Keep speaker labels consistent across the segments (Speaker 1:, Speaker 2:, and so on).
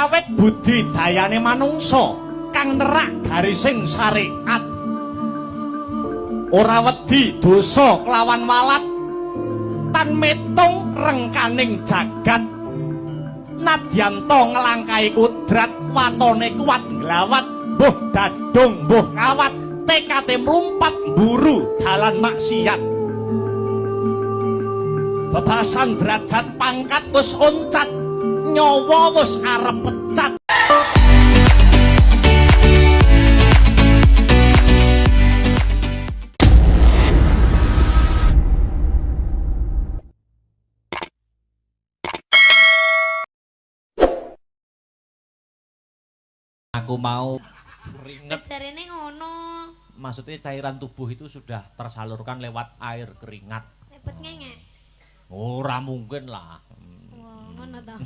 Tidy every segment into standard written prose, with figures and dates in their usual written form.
Speaker 1: awet budidayane manungsa kang nerak garising syariat ora wedi dosa kelawan walat tan metung rengkaning jagat nadyanto ngelangkai kudrat watone kuat nglawat mbuh dadung mbuh kawat tekate mlumpat mburu dalan maksiat bebasan derajat pangkat wis oncat nyawa wis arep pecat.
Speaker 2: Aku mau keringet.
Speaker 3: Jarene ngono.
Speaker 2: Maksudnya cairan tubuh itu sudah tersalurkan lewat air keringat.
Speaker 3: Lepet ngenge.
Speaker 2: Ora mungkin lah.
Speaker 3: Wah, ngono to.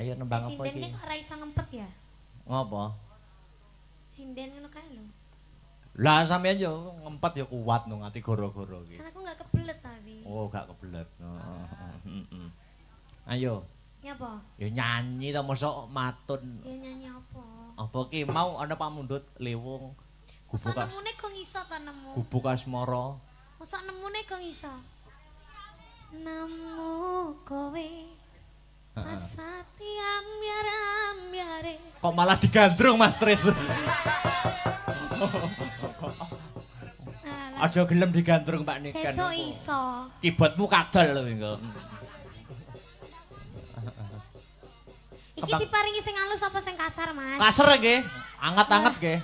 Speaker 2: Ayo nembang apa iki?
Speaker 3: Sinden ora iso ngempet ya?
Speaker 2: Ngopo?
Speaker 3: Sinden ngono kae lho.
Speaker 2: Lah sampeyan yo ngempet yo kuat no ngati goro-goro iki.
Speaker 3: Kan aku enggak kebelet tapi.
Speaker 2: Oh, gak kebelet. Ayo.
Speaker 3: Nyapa?
Speaker 2: Yo nyanyi ta mosok matun.
Speaker 3: Ya nyanyi apa?
Speaker 2: Apa ki mau ana pamundhut lewung.
Speaker 3: Mosok
Speaker 2: Gubuk
Speaker 3: nemune kok iso ta nemu?
Speaker 2: Gubuk asmara.
Speaker 3: Mosok nemune kok iso? Nemu kowe. Asati ambyar-ambyare.
Speaker 2: Kok malah digandrung Mas Tris? Aja gelem digandrung Pak Niken.
Speaker 3: Sesuk iso.
Speaker 2: Kibotmu kadal lho engko.
Speaker 3: Iki diparingi sing halus apa sing kasar, Mas?
Speaker 2: Kasar nggih, anget-anget nggih.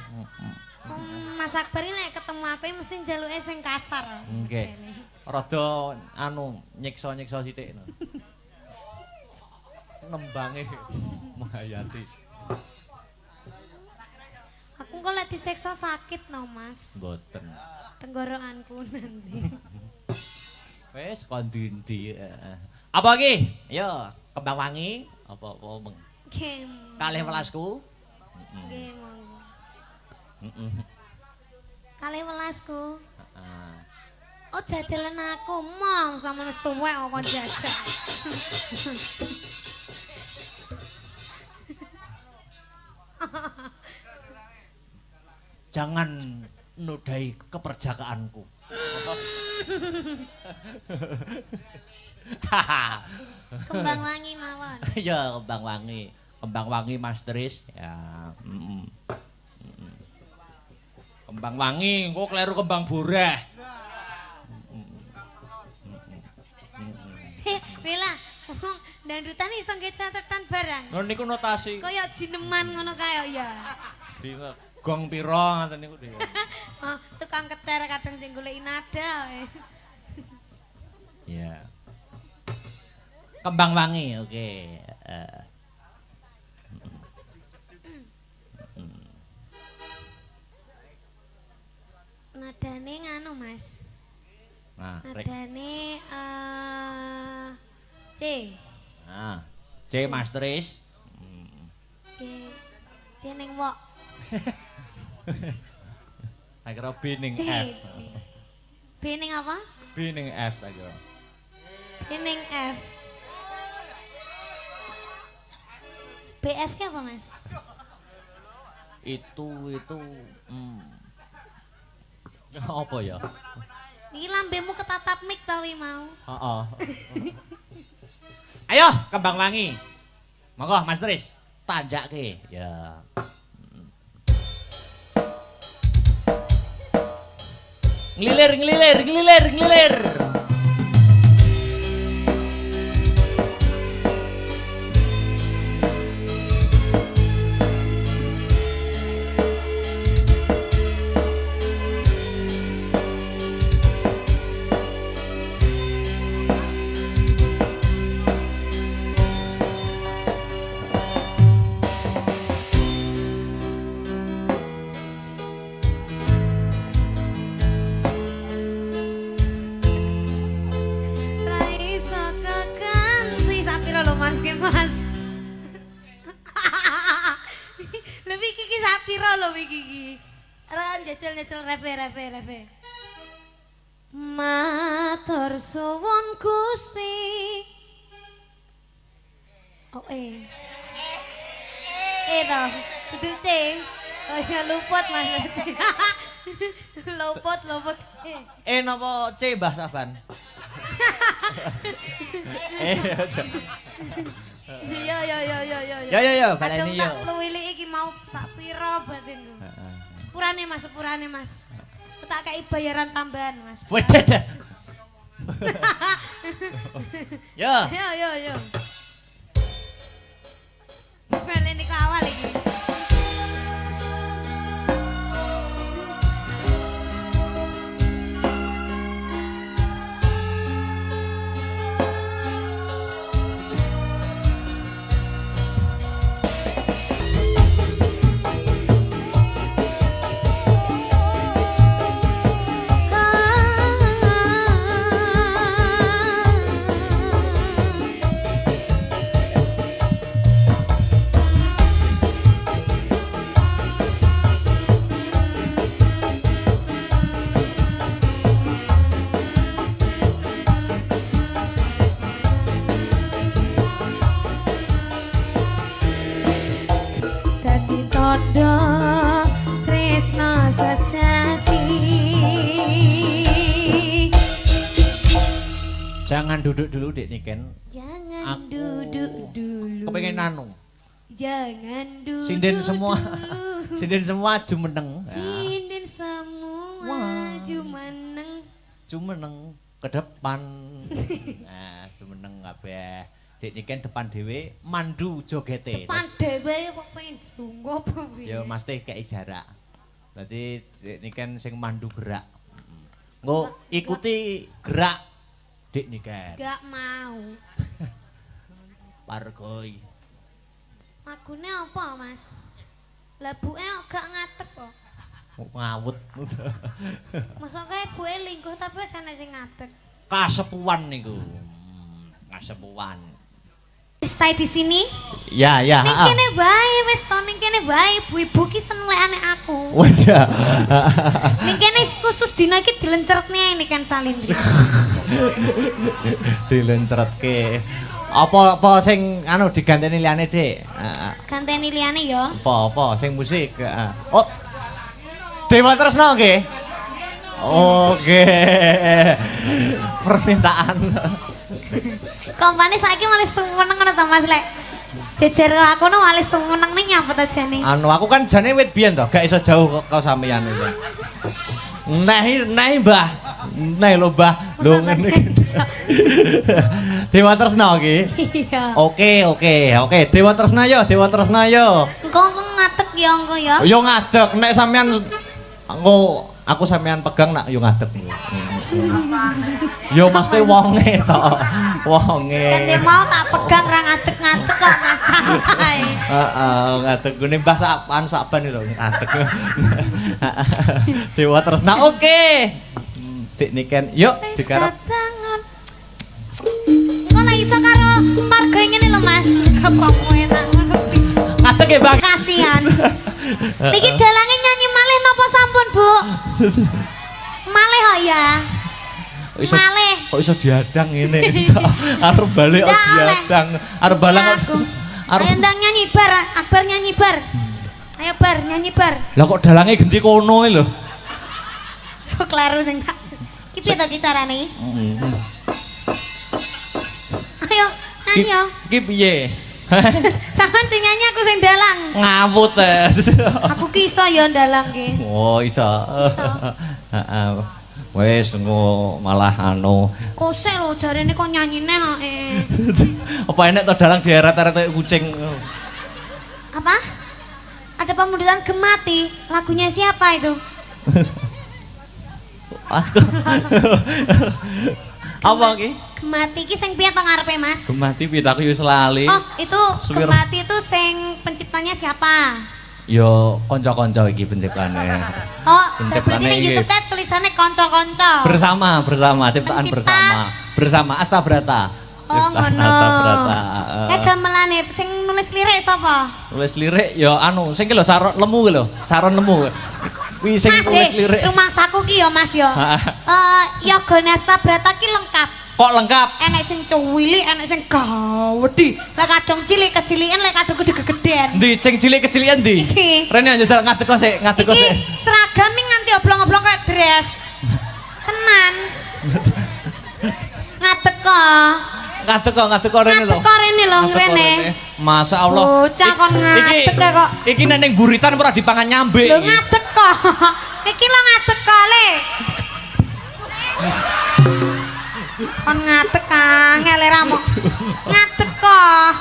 Speaker 3: Mas Akbar ini nek ketemu aku mesti njaluke sing kasar.
Speaker 2: Nggih. Rada anu nyiksa-nyiksa sithik. Nembange Mahayati.
Speaker 3: Aku kok lek disiksa sakit no, Mas.
Speaker 2: Mboten.
Speaker 3: Tenggorokanku nanti.
Speaker 2: Wes kon ndi. Apa iki? Yo, kembang wangi apa-apa meng.
Speaker 3: Game.
Speaker 2: Kalih welasku.
Speaker 3: Nggih, monggo. Kalih welasku. Oh jajalan aku, mong sama wis tuwek kok jajal.
Speaker 2: Jangan nodai keperjakaanku.
Speaker 3: Kembang wangi mawon.
Speaker 2: Ya kembang wangi. Kembang wangi Mas Tris. Ya. Kembang wangi, engko kleru kembang boreh.
Speaker 3: Bella, dandutan iso nggih catetan barang.
Speaker 2: Lho niku notasi.
Speaker 3: Kaya jineman ngono kae ya.
Speaker 2: Di gong pira ngoten niku dhewe.
Speaker 3: Oh, tukang kecer kadang sing goleki nada.
Speaker 2: Iya. Kembang wangi, oke.
Speaker 3: Nadane nganu, Mas.
Speaker 2: Nah,
Speaker 3: Nadane C.
Speaker 2: Nah, C Mas Tris.
Speaker 3: C ning wok.
Speaker 2: Tak kira B ning
Speaker 3: C.
Speaker 2: F.
Speaker 3: B ning apa?
Speaker 2: B ning F tak kira.
Speaker 3: B ning F. BF ke apa, Mas?
Speaker 2: Itu apa ya?
Speaker 3: Iki lambemu ketatap mik ta wi mau.
Speaker 2: Heeh. Ayo kembang wangi. Monggo Mas Tris, tanjake. Ya. Ngelilir.
Speaker 3: Nyecel reve. Matur suwun Gusti. Oh to. Dudu C. Oh ya luput Mas. Luput.
Speaker 2: Napa C Mbah Saban?
Speaker 3: Iya.
Speaker 2: Ya, baleni yo.
Speaker 3: Tak luwili iki mau sak pira batinku. Sepurane Mas. Tak kei bayaran tambahan Mas.
Speaker 2: Wedes. Yo.
Speaker 3: Yo. Baleni ke awal iki. Tresno sejati.
Speaker 2: Jangan duduk dulu Dik Niken.
Speaker 3: Jangan duduk dulu.
Speaker 2: Kepengen anu.
Speaker 3: Jangan duduk.
Speaker 2: Sinden semua jumeneng.
Speaker 3: Sinden semua jumeneng.
Speaker 2: Jumeneng ke depan. Nah, jumeneng kabeh. Dik Niken depan dhewe mandu jogete.
Speaker 3: Depan dhewe kok pengen jlungguh apa piye?
Speaker 2: Ya mesti kei jarak. Dadi Dik Niken sing mandu gerak. Nggo ikuti gerak Dik Niken.
Speaker 3: Gak mau.
Speaker 2: Pargoi.
Speaker 3: Lagune apa, Mas? Labuke kok gak ngatek kok.
Speaker 2: Ngawut.
Speaker 3: Masa kae buke lingkuh tapi wis ana sing ngatek.
Speaker 2: Kasepuan niku. Kasepuan.
Speaker 3: Stay di sini.
Speaker 2: Ya.
Speaker 3: Ning kene bae wis to ning kene bae ibu-ibu ki senengane aku.
Speaker 2: Wes ya.
Speaker 3: Ning kene khusus dina iki dilencertne ini kan Salindri.
Speaker 2: Dilenceretke. Apa sing anu diganteni liyane, Dik?
Speaker 3: Ganteni liyane ya.
Speaker 2: Apa sing musik? Oh. Dewa Tresno nggih. Oke. Permintaan.
Speaker 3: Kompane saiki malah sumeneng ngono to Mas lek. Jejer aku no malah sumeneng ning nyapa ta jane.
Speaker 2: Anu aku kan jane wit biyen to, gak iso jauh kok sampeyan iki. Nah, Mbah. Nah lho, Mbah. Lho ngene iki. Dewa Tresno iki.
Speaker 3: Iya.
Speaker 2: Oke. Dewa Tresno yo.
Speaker 3: Engko ngatek ya engko ya.
Speaker 2: Yo ngadeg nek sampean engko aku sampean pegang nak yo ngadeg. Yo mesti wonge to. Wonge.
Speaker 3: Kan mau tak pegang ra ngadeg-ngadeg kok masalahe.
Speaker 2: Heeh, ngadeg gune Mbah Saban lho ngadeg. Dewa Tresno oke. Dik Niken, yuk digarap.
Speaker 3: Engko lek iso karo marga ngene lho Mas. Kepomo enak ngono.
Speaker 2: Ngadeg ya, Bang.
Speaker 3: Kasihan. Niki dalange nyanyi malih napa sampun, Bu? Malih kok ya. Malih.
Speaker 2: Kok iso diadang ngene. Arep balik kok diadang. Arep balang kok.
Speaker 3: Ayo ndang nyanyi bar, Akbar nyanyi bar. Ayo bar, nyanyi bar.
Speaker 2: Lah kok dalange genti kono lho.
Speaker 3: Kok kleru sing tak. Ki piye to ki carane? Ayo, nyanyi yo.
Speaker 2: Ki piye?
Speaker 3: Sampeyan sing nyanyi aku sing dalang.
Speaker 2: Ngawut.
Speaker 3: Aku ki iso ya dalang ki.
Speaker 2: Oh, iso. Heeh. Wes engko malah anu.
Speaker 3: Kosek lho jarene kok nyanyine hake.
Speaker 2: Apa enek to dalang dieret-eret kayak kucing.
Speaker 3: Apa? Ada pemundutan Gemati. Lagunya siapa itu?
Speaker 2: Apa ki?
Speaker 3: Gemati ki sing piye to ngarepe Mas?
Speaker 2: Gemati piye aku yo selali.
Speaker 3: Oh, itu Gemati itu sing penciptanya siapa?
Speaker 2: Yo kanca-kanca iki penciptane.
Speaker 3: Oh,
Speaker 2: Penciptane
Speaker 3: berarti ning
Speaker 2: iki.
Speaker 3: YouTube tulisannya konco-konco.
Speaker 2: Bersama ciptaan
Speaker 3: Pencipta.
Speaker 2: bersama Astabrata.
Speaker 3: Oh,
Speaker 2: Ciptaan
Speaker 3: ngono.
Speaker 2: Astabrata.
Speaker 3: Kayak gamelane sing nulis lirik sapa?
Speaker 2: Nulis lirik yo anu sing ki lho Saron Lemu ki lho, Saron Lemu. Kuwi sing
Speaker 3: Mas,
Speaker 2: nulis lirik.
Speaker 3: rumah saku ki ya Mas ya. Yogane Astabrata ki lengkap.
Speaker 2: Kok lengkap?
Speaker 3: Enek sing cuwili, enek sing gawedi. Lek kadang cilik kecilikan, lek kadang gede-gedean.
Speaker 2: Ndi cing cilik kecilian ndi?
Speaker 3: Iki.
Speaker 2: Rene njajal ngadeg kok sik, ngadeg kok
Speaker 3: Iki
Speaker 2: sik.
Speaker 3: seragam iki nganti oblong-oblong kayak dress. Tenan. Ngadeg kok.
Speaker 2: Ngadeg kok rene lho.
Speaker 3: Ngadeg kok rene lho
Speaker 2: Ngadeg kok
Speaker 3: rene.
Speaker 2: Masya Allah.
Speaker 3: Bocah kon ngadeg kok.
Speaker 2: Iki nek ning buritan ora dipangan nyambe.
Speaker 3: Lho ngadeg kok. Iki lho ngadeg kok le. Kon ngadeg angel ra mok. Ngadeg kok.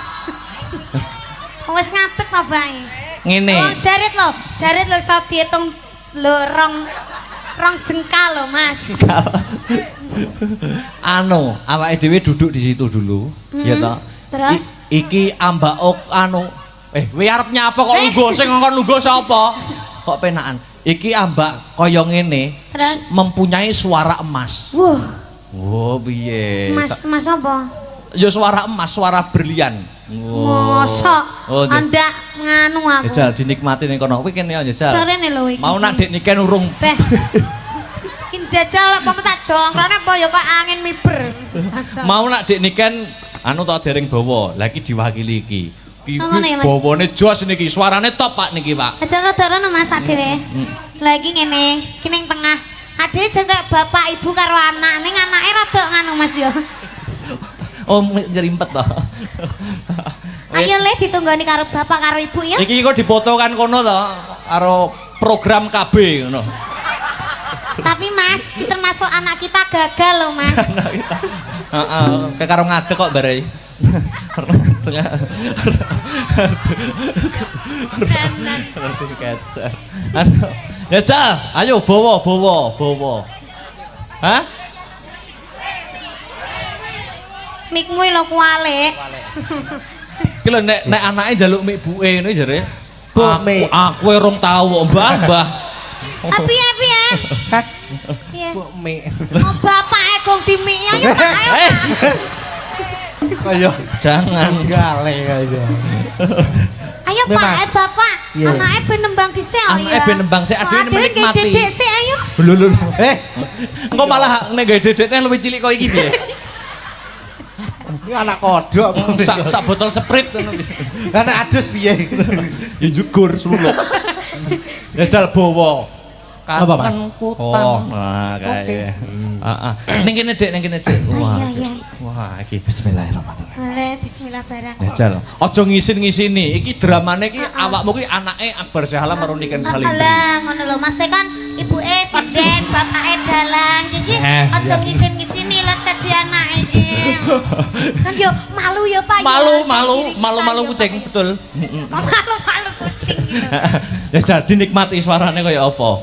Speaker 3: Wis ngadeg to bae.
Speaker 2: Ngene.
Speaker 3: Oh, jarit lho iso diitung lho rong jengkal lho Mas.
Speaker 2: Anu, awake dhewe duduk di situ dulu, ya toh.
Speaker 3: Terus
Speaker 2: Iki ambak anu. Kowe arep nyapa kok lungguh sing ngongkon lungguh sapa? Kok penakan. Iki ambak kaya ngene.
Speaker 3: Terus?
Speaker 2: Mempunyai suara emas.
Speaker 3: Wah,
Speaker 2: Oh, piye?
Speaker 3: Mas apa?
Speaker 2: Ya suara emas, suara berlian.
Speaker 3: Mosok
Speaker 2: Oh,
Speaker 3: anda nganu aku.
Speaker 2: Jajal dinikmati ning kono. Kuwi kene ya jajal.
Speaker 3: Terene lho iki.
Speaker 2: Mau nak dek niken urung.
Speaker 3: Beh. Kin jajal apa tak jongkrone apa ya kok angin miber.
Speaker 2: Mau nak dek niken anu tak dereng bawa. Lah iki diwakili iki. Iki
Speaker 3: Oh, ngono ya, Mas?
Speaker 2: bawane jos niki, suarane top Pak niki, Pak.
Speaker 3: Aja rada-rada Mas dhewe. Lagi ngene, ki ning tengah. Adewe jeneng bapak ibu karo anak, ning anake rada nganu Mas ya.
Speaker 2: Oh, nyerimpet toh.
Speaker 3: Ayo le ditunggoni karo bapak karo ibu ya.
Speaker 2: Iki kok dipoto kan kono toh karo program KB ngono.
Speaker 3: Tapi Mas, ki termasuk anak kita gagal loh Mas.
Speaker 2: Heeh, kayak karo ngadeg kok bare. Ya Cal, ayo bawa. Hah?
Speaker 3: Mikmu lho kualik.
Speaker 2: Ki lho nek anake njaluk mik buke ngene jare.
Speaker 4: Buk mik.
Speaker 2: Aku rong tau kok, Mbah.
Speaker 3: Piye? Piye?
Speaker 4: Mik.
Speaker 3: Oh bapake gong dimiki ayo Pak ayo.
Speaker 4: Kaya
Speaker 2: Jangan.
Speaker 4: gale kaya.
Speaker 3: Ayo
Speaker 4: Be,
Speaker 3: Pak,
Speaker 4: Mas.
Speaker 3: Bapak.
Speaker 4: Iya.
Speaker 3: Anake ben nembang dhisik kok ya.
Speaker 2: Anake ben nembang sik, adewe menikmati.
Speaker 3: Dedek sik ayo.
Speaker 2: Lho. Engko malah nek gawe dedekne luwih cilik kok iki piye?
Speaker 4: Ini anak kodok.
Speaker 2: Sak botol Sprite ngono.
Speaker 4: Anak adus piye?
Speaker 2: Ya jugur suluk. Ya jal bawa.
Speaker 4: Apa, Pak?
Speaker 2: Kan kutang.
Speaker 4: Oh.
Speaker 2: Wah, kae. Heeh. Ning kene Dik, Wah.
Speaker 3: Iya.
Speaker 2: Wah, iki
Speaker 4: Bismillahirrahmanirrahim.
Speaker 3: Boleh bismillah barang.
Speaker 2: ya jal. Aja ngisin-ngisini. Iki dramane iki awakmu ki anake Akbar Syahala karo Niken Salintri.
Speaker 3: Alah ngono lho Mas Teh kan ibuke sinden, bapake dalang. Iki aja ngisin-ngisini lho dadi anake iki. Kan yo malu ya Pak.
Speaker 2: Malu kucing betul.
Speaker 3: Kok malu kucing gitu.
Speaker 2: Ya jal dinikmati suarane kaya apa.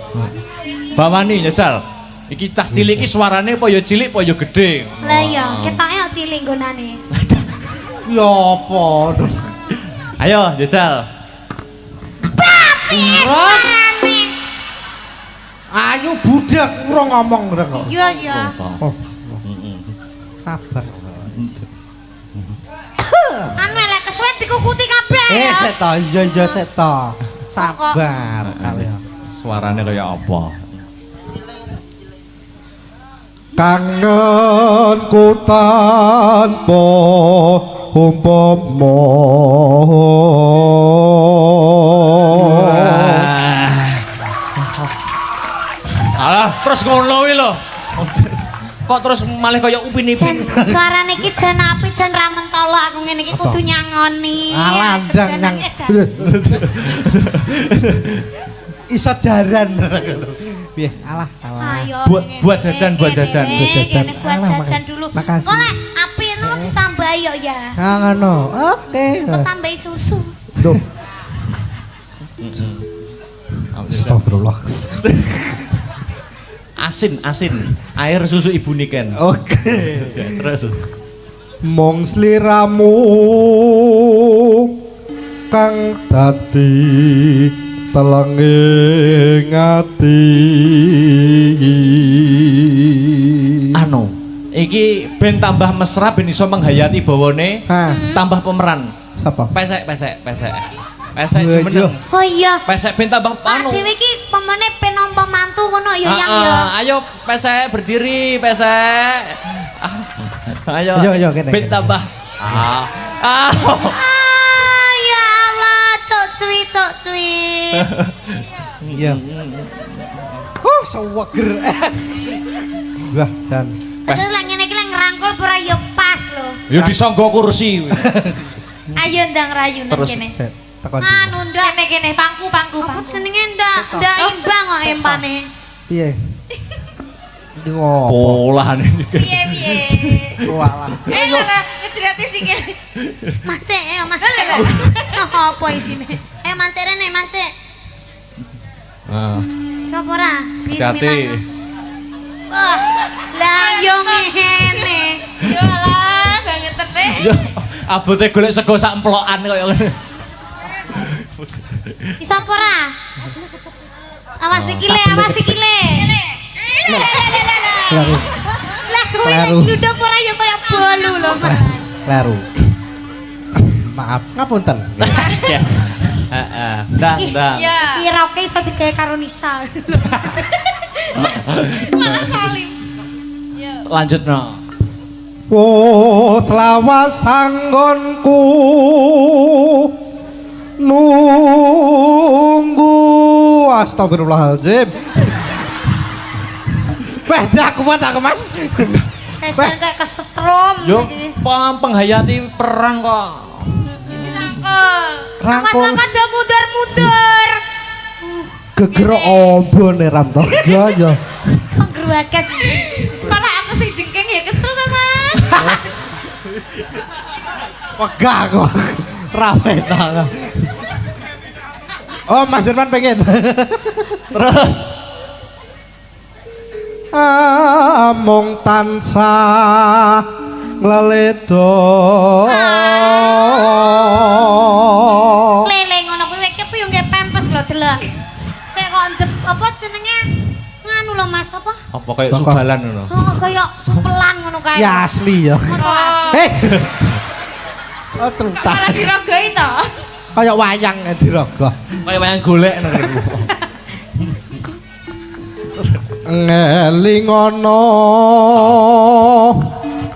Speaker 2: Bawani ya jal. Iki cah cilik iki suarane apa ya cilik apa ya gedhe.
Speaker 3: Lah iya, ketoke kok cilik nggonane.
Speaker 4: Ya apa?
Speaker 2: Ayo jajal.
Speaker 4: Ayo budak urung ngomong urung kok.
Speaker 3: Iya.
Speaker 4: Oh. Sabar.
Speaker 3: Anu lek kesuwen dikukuti kabeh ya.
Speaker 4: Seta, iya seta. Sabar kalian.
Speaker 2: Suarane kaya apa?
Speaker 4: Kangenku tanpa umpama.
Speaker 2: Alah, terus ngono kuwi lho. Kok terus malih kaya upin-ipin.
Speaker 3: Suarane iki jan apik jan ra mentolo aku ngene iki kudu nyangoni.
Speaker 4: Alandang nang. Iso jaran. Piye? Alah.
Speaker 3: Ayo.
Speaker 2: Buat jajan.
Speaker 3: Buat jajan dulu.
Speaker 4: Makasih.
Speaker 3: Kok lek apik no ditambahi yo ya.
Speaker 4: Ngono. Oke.
Speaker 3: Kok tambahi susu.
Speaker 4: Duh. Astagfirullah.
Speaker 2: Asin. Air susu ibu Niken.
Speaker 4: Oke.
Speaker 2: Terus.
Speaker 4: Mong sliramu kang dadi telenging ati.
Speaker 2: Anu, iki ben tambah mesra ben iso menghayati bawane, tambah pemeran.
Speaker 4: Sapa?
Speaker 2: Pesek jumeneng.
Speaker 3: Oh iya.
Speaker 2: Pesek ben tambah
Speaker 3: Pak
Speaker 2: anu.
Speaker 3: dhewe iki pemene ben nampa mantu ngono ya yang ya.
Speaker 2: Ayo pesek berdiri, pesek. Ayo
Speaker 4: kene.
Speaker 2: Ben tambah.
Speaker 3: Ya Allah, cok
Speaker 4: Iya. Seweger. Wah, jan.
Speaker 3: Terus lah ngene iki lek ngrangkul ora ya pas lho.
Speaker 2: Ya disangga kursi.
Speaker 3: Ayo ndang rayu nang
Speaker 2: Terus,
Speaker 3: kene.
Speaker 4: Set, tekon.
Speaker 3: Anu ndak kene pangku. Apa jenenge ndak imbang kok empane.
Speaker 4: Piye? Iki ngopo?
Speaker 2: Polan ini.
Speaker 3: Piye?
Speaker 4: Walah.
Speaker 3: Lah ngejreti sikil. Mancek ayo Mas. Apa isine? Mancek rene mancek.
Speaker 2: Heeh.
Speaker 3: Sapa ora?
Speaker 2: Hati.
Speaker 3: Wah, lah yo ngene. Yo lah, banget teh.
Speaker 2: Yo, abote golek sego sak emplokan koyo ngene.
Speaker 3: Iso apa ora? Awas sikile.
Speaker 4: Kleru.
Speaker 3: Lah kowe gluduk ora ya kaya bolu lho, Mas.
Speaker 4: Kleru. Maaf, ngapunten.
Speaker 2: Ya. Heeh. Ndang.
Speaker 3: Iki roke iso digawe karo Nisa. Malah kalim.
Speaker 2: Lanjutno.
Speaker 4: Oh, selawas sanggonku nunggu. Astagfirullahaladzim. Beda kuat aku Mas.
Speaker 3: Jan kayak kesetrum.
Speaker 2: Yo, penghayati perang kok.
Speaker 4: Rangkul
Speaker 3: Aja mundur.
Speaker 4: gegerok ombone ram to. Ya.
Speaker 3: Kok gruwaket. Sekolah aku sing jengking ya kesel to, Mas.
Speaker 4: Wegah kok. Rawe ta. Oh, Mas Irman pengen.
Speaker 2: Terus
Speaker 4: Amung tansah ngleledo.
Speaker 3: Lele ngono kuwi kepi yo nggih pempes lho delok. Sik kok ndep apa jenenge? Nganu lho Mas apa?
Speaker 2: apa kayak subalan ngono.
Speaker 3: Oh, kaya supelan ngono kae.
Speaker 4: Ya asli ya. Heh. Oh, tuntas.
Speaker 3: Malah dirogoi to.
Speaker 4: Kayak wayang dirogoh.
Speaker 2: Kayak wayang golek ngono.
Speaker 4: Ngelingono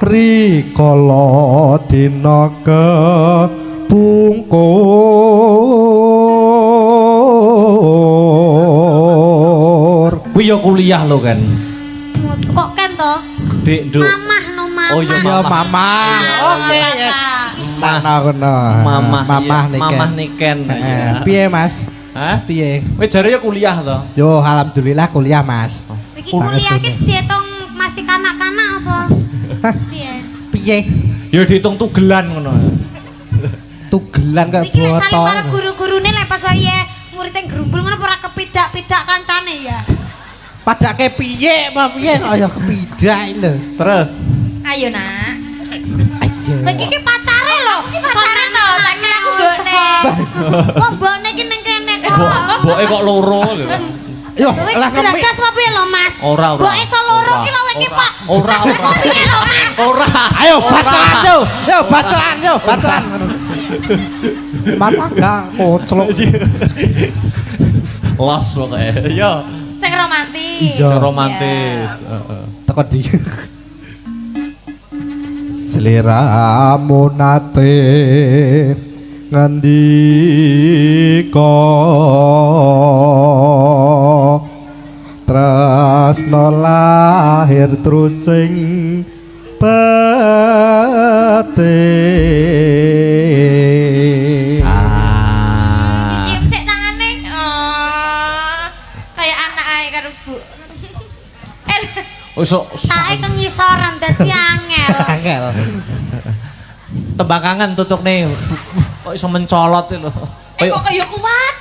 Speaker 4: rikala dina kepungkur.
Speaker 2: Kuwi yo kuliah lo kan.
Speaker 3: Kok kan to?
Speaker 2: Dik, Nduk.
Speaker 3: Mamah no mamah.
Speaker 2: Oh, iya,
Speaker 4: Ya mama. Oke, yes. Tanah kono. Mamah niken.
Speaker 2: Mamah niken.
Speaker 4: Piye, Mas?
Speaker 2: Hah?
Speaker 4: Piye?
Speaker 2: Kowe jare yo kuliah to?
Speaker 4: Yo, alhamdulillah kuliah, Mas.
Speaker 3: Iki kuliah iki diitung masih kanak-kanak apa? Piye?
Speaker 4: Piye?
Speaker 2: Yo diitung tugelan ngono.
Speaker 4: Tugelan kok
Speaker 3: Iki lek saling
Speaker 4: botol.
Speaker 3: karo guru-gurune lek pas wae murid gerumbul ngono ora kepidak-pidak kancane ya.
Speaker 4: Padake piye, apa piye kaya kepidak lho.
Speaker 2: Terus
Speaker 3: Ayo, Nak.
Speaker 4: Ayo.
Speaker 3: Kowe iki pacare lho. Iki pacare to, tak kira aku mbokne. Kok mbokne iki ning kene kok.
Speaker 2: Mboke kok loro lho.
Speaker 4: Yo,
Speaker 3: Kowe
Speaker 4: lah ngepi.
Speaker 3: geragas apa piye lho, Mas?
Speaker 2: Ora.
Speaker 3: Mbok iso loro ki lho iki, Pak.
Speaker 2: Ora.
Speaker 3: Piye lho, Mas?
Speaker 2: Ora.
Speaker 4: Ayo bacaan yo. Yo bacaan. Mata enggak koclok.
Speaker 2: Los pokoke. Yo.
Speaker 3: Sing romantis.
Speaker 4: Iya.
Speaker 2: Romantis. Heeh.
Speaker 4: Teko di. Sliramu nate ngendika tresno lahir terus sing pete.
Speaker 3: Dicium sik tangane. Oh. Kayak anak ae karo Bu.
Speaker 2: Oh, sok
Speaker 3: Sae kengisoran dadi angel.
Speaker 4: Angel.
Speaker 2: tembakangan tutuk nih. Kok iso mencolot lho.
Speaker 3: Kok kaya kuat?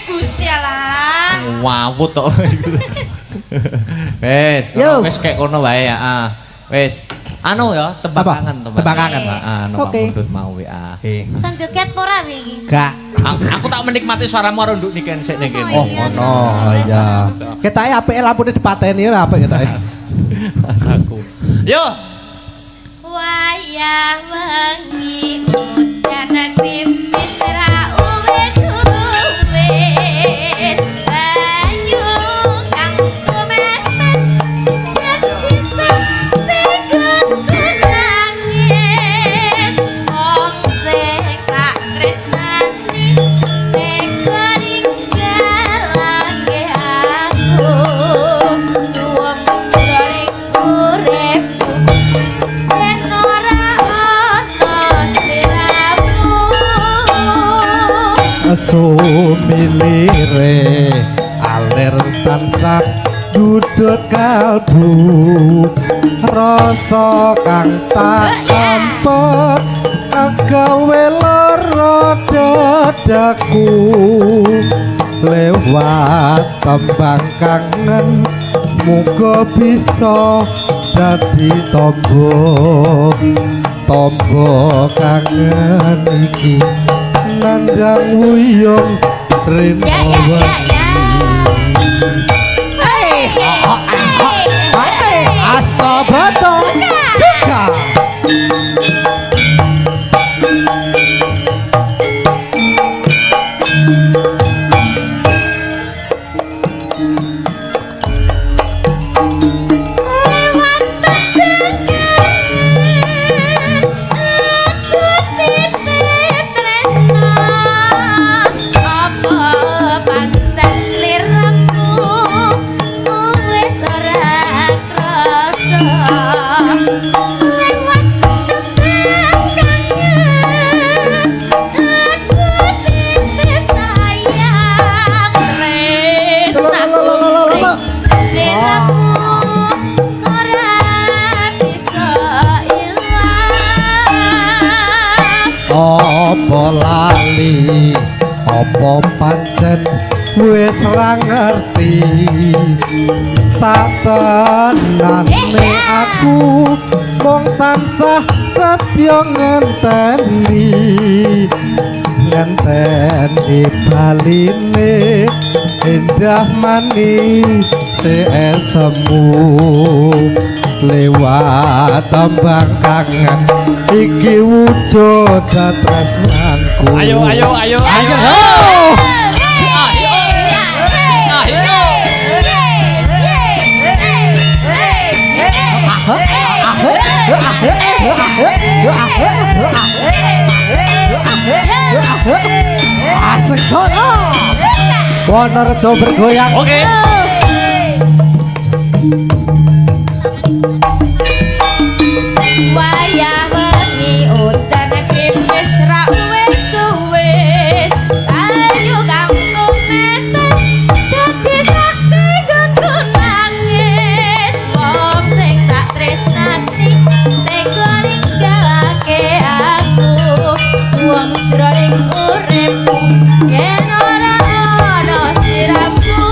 Speaker 3: Gusti Allah.
Speaker 2: Wawut tok. Wes,
Speaker 4: Yo.
Speaker 2: wes kayak kono wae ya. Wes. Anu ya, tembakangan,
Speaker 4: Tembakangan.
Speaker 2: Anu
Speaker 4: Oke.
Speaker 2: Pak mau ya.
Speaker 3: San joget ora iki?
Speaker 4: Gak.
Speaker 2: Aku tak menikmati suaramu karo nduk niken sik ning kene.
Speaker 4: Oh, ngono. Oh iya. Ketae apike lampune dipateni ora apik ketae.
Speaker 2: Aku. Yo.
Speaker 3: Wayah wengi udan krimis ra wis banyu kang kumenes dadi sing nangis wong sing tak tresnani tekoring
Speaker 4: sumilire alir tansah dudut kalbu rasa kang tak ampet gawe lara dadaku lewat tembang kangen muga bisa dadi tombo kangen iki nandang wuyung rino Asta Bato Suka apa lali apa pancen wis ra ngerti satenane aku mung tansah setya ngenteni baline endah manis semu lewat tembang kangen iki wujud tresnanku
Speaker 1: ayo
Speaker 4: asik jono Wonorejo bergoyang
Speaker 1: oke
Speaker 3: wayah wengi udan krimis ra wis ayo kampung netes dadi saksi gonku nangis wong sing tak tresnani tega ninggalake aku suwung jroning uripku yen ora ana siramu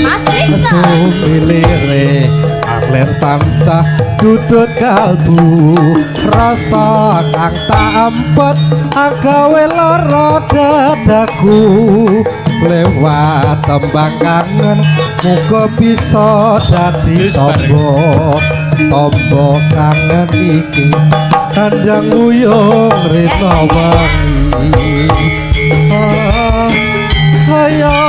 Speaker 3: masih
Speaker 4: sumilire alir tansah dudut kalbu rasa kang tak ampet agawe lara dadaku lewat tembang kangen muga bisa dadi tombo kangen iki kandang uyung rena wangi ayo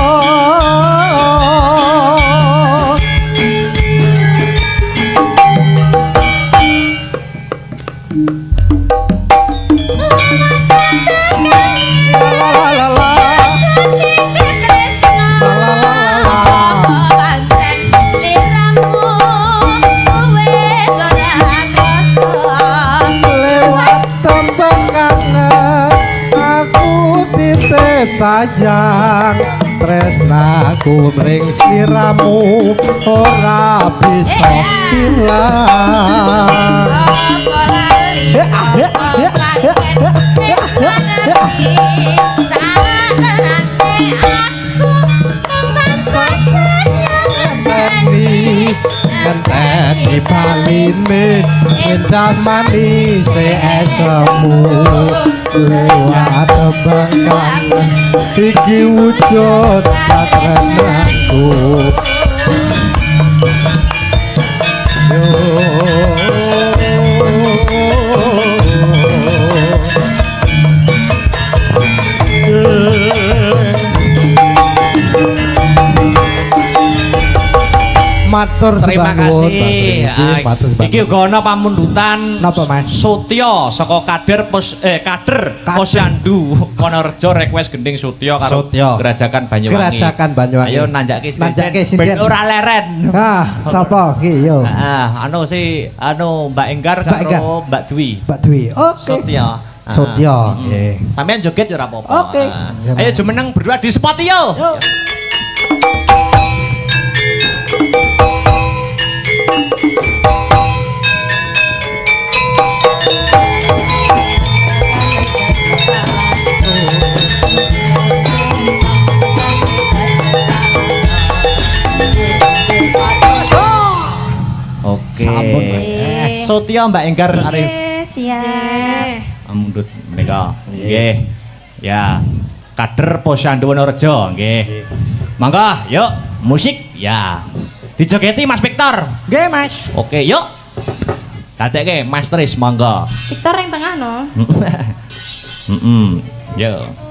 Speaker 4: sayang tresnaku mring sliramu ora bisa hilang ngenteni baline endah manis esemu lewat tembang kangen iki wujud tresnaku matur
Speaker 1: terima kasih. Iki uga ana pamundutan
Speaker 4: napa Mas?
Speaker 1: Sutya saka kader Posyandu Wonorejo request gending Sutya karo Gerajakan Banyuwangi. Ayo nanjake sinden. Ben ora leren.
Speaker 4: Sapa iki yo?
Speaker 1: Anu Mbak Enggar karo Mbak Dwi.
Speaker 4: Oke.
Speaker 1: Sutya.
Speaker 4: Sutya nggih.
Speaker 2: Sampeyan joget ya ora apa-apa.
Speaker 4: Oke.
Speaker 2: Ayo jumeneng berdua di spot yo. Oke.
Speaker 4: Sampun.
Speaker 2: Sutya Mbak Enggar arep
Speaker 3: Siap.
Speaker 1: Mundut menika. Nggih. Ya. Kader Posyandu Wonorejo nggih. Mangga, yuk musik ya. Dijogeti Mas Victor.
Speaker 4: Nggih, Mas.
Speaker 1: Oke, yuk. Dadekke Mas Tris mangga.
Speaker 3: Victor yang tengah no.
Speaker 1: Heeh. Yo.